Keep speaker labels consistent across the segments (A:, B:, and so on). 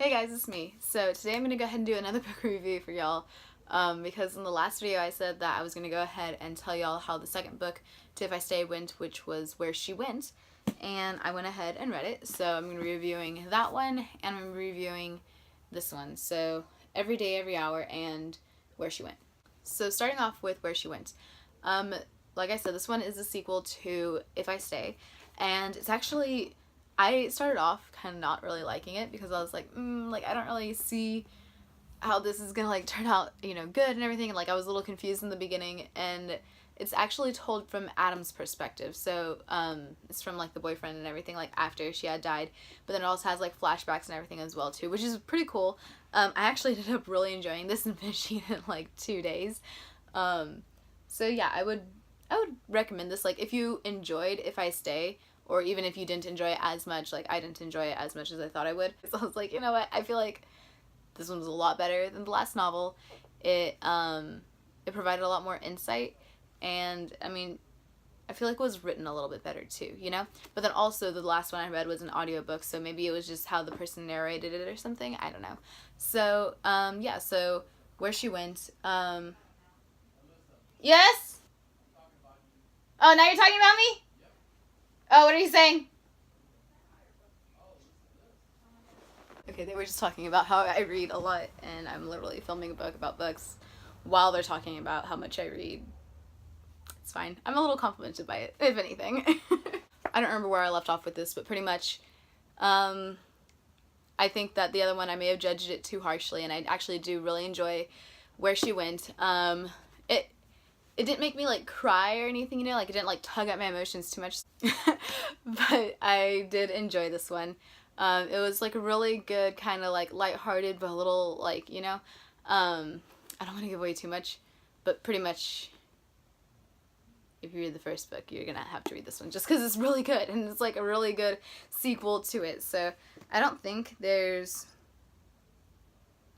A: Hey guys, it's me. So today I'm going to go ahead and do another book review for y'all because in the last video I said that I was going to go ahead and tell y'all how the second book to If I Stay went, which was Where She Went, and I went ahead and read it. So I'm going to be reviewing that one and I'm reviewing this one. So Every Day, Every Hour and Where She Went. So starting off with Where She Went. Like I said, this one is a sequel to If I Stay, and it's actually... I started off kind of not really liking it because I was like, I don't really see how this is gonna turn out, good and everything. And I was a little confused in the beginning, and it's actually told from Adam's perspective. So it's from the boyfriend and everything after she had died, but then it also has flashbacks and everything as well too, which is pretty cool. I actually ended up really enjoying this and finishing it in 2 days. So yeah, I would recommend this. If you enjoyed If I Stay, or even if you didn't enjoy it as much, I didn't enjoy it as much as I thought I would. So I was like, you know what, I feel like this one was a lot better than the last novel. It provided a lot more insight, and I feel like it was written a little bit better too, But then also the last one I read was an audiobook, so maybe it was just how the person narrated it or something, I don't know. So, yeah, so Where She Went, yes? Oh, now you're talking about me? Oh, what are you saying? Okay, they were just talking about how I read a lot, and I'm literally filming a book about books while they're talking about how much I read. It's fine. I'm a little complimented by it, if anything. I don't remember where I left off with this, but pretty much, I think that the other one I may have judged it too harshly, and I actually do really enjoy Where She Went. It didn't make me cry or anything, it didn't tug at my emotions too much. But I did enjoy this one. It was a really good kind of lighthearted, but a little I don't want to give away too much, but pretty much if you read the first book, you're gonna have to read this one just because it's really good, and it's a really good sequel to it. So I don't think there's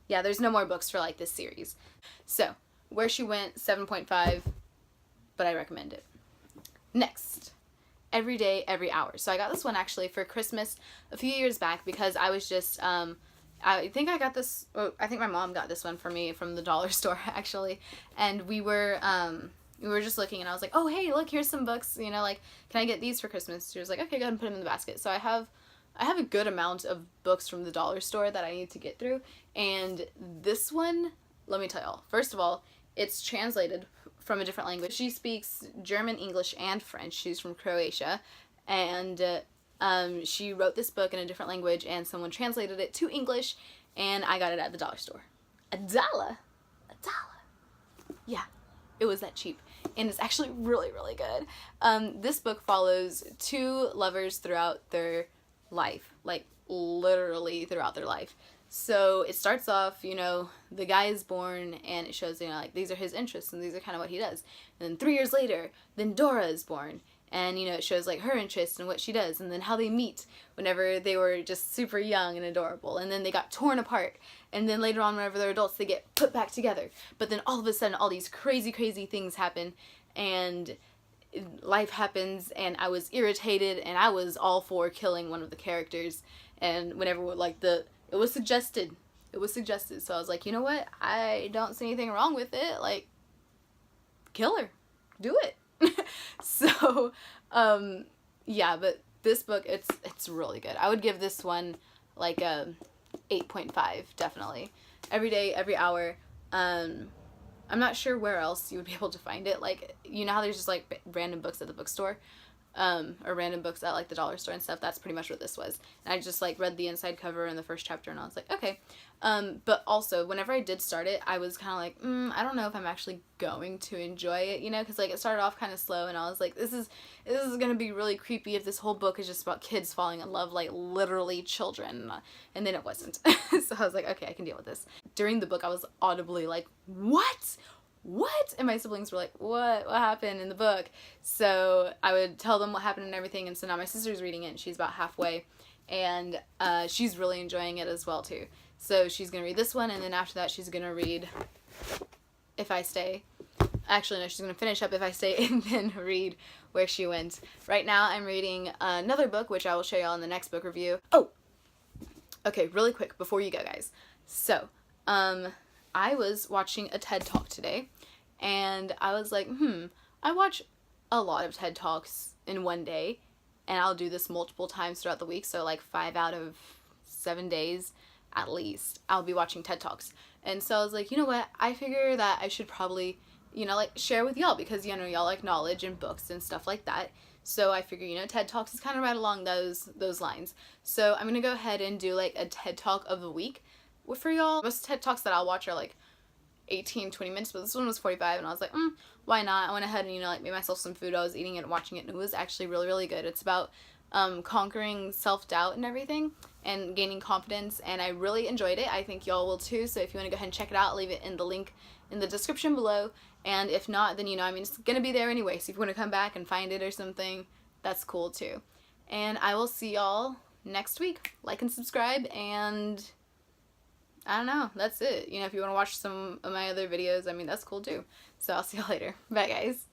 A: no more books for this series. So Where She Went, 7.5, but I recommend it. Next, Every Day, Every Hour. So I got this one actually for Christmas a few years back because I was just, I think I got this, I think my mom got this one for me from the dollar store actually, and we were just looking, and I was like, oh hey, look, here's some books, can I get these for Christmas? She was like, okay, go ahead and put them in the basket. So I have a good amount of books from the dollar store that I need to get through, and this one, let me tell y'all, first of all, it's translated from a different language. She speaks German, English, and French. She's from Croatia, and she wrote this book in a different language, and someone translated it to English, and I got it at the dollar store. $1. $1. Yeah, it was that cheap, and it's actually really, really good. This book follows two lovers throughout their life, literally throughout their life. So it starts off, the guy is born, and it shows, these are his interests, and these are kind of what he does. And then 3 years later, then Dora is born, and, it shows, her interests and what she does, and then how they meet whenever they were just super young and adorable, and then they got torn apart, and then later on, whenever they're adults, they get put back together. But then all of a sudden, all these crazy, crazy things happen, and life happens, and I was irritated, and I was all for killing one of the characters, and whenever, it was suggested. So I was like, you know what? I don't see anything wrong with it. Kill her. Do it. So, yeah, but this book, it's really good. I would give this one a 8.5, definitely. Every Day, Every Hour. I'm not sure where else you would be able to find it. How there's just random books at the bookstore? Or random books at the dollar store and stuff. That's pretty much what this was. And I just read the inside cover in the first chapter, and I was like, okay. But also whenever I did start it, I was kind of I don't know if I'm actually going to enjoy it, because it started off kind of slow, and I was like, this is gonna be really creepy if this whole book is just about kids falling in love, literally children. And then it wasn't. So I was like, okay, I can deal with this. During the book, I was audibly like, what? And my siblings were like, what happened in the book? So I would tell them what happened and everything, and so now my sister's reading it, and she's about halfway, and she's really enjoying it as well too. So she's gonna read this one, and then after that she's gonna read If I Stay. Actually, no, she's gonna finish up If I Stay and then read Where She Went. Right now I'm reading another book, which I will show y'all in the next book review. Oh! Okay, really quick before you go, guys. So, I was watching a TED Talk today, and I was like, I watch a lot of TED Talks in one day, and I'll do this multiple times throughout the week, so like 5 out of 7 days at least, I'll be watching TED Talks. And so I was like, you know what, I figure that I should probably, you know, like, share with y'all, because, you know, y'all like knowledge and books and stuff like that. So I figure, you know, TED Talks is kind of right along those lines. So I'm gonna go ahead and do like a TED Talk of the week for y'all. Most TED Talks that I'll watch are like 18-20 minutes, but this one was 45, and I was like, why not? I went ahead and, you know, like, made myself some food. I was eating it and watching it, and it was actually really, really good. It's about conquering self-doubt and everything, and gaining confidence, and I really enjoyed it. I think y'all will too, so if you want to go ahead and check it out, I'll leave it in the link in the description below, and if not, then, you know, I mean, it's gonna be there anyway, so if you want to come back and find it or something, that's cool too. And I will see y'all next week. Like and subscribe, and I don't know, that's it. You know, if you want to watch some of my other videos, I mean, that's cool too. So I'll see y'all later. Bye, guys.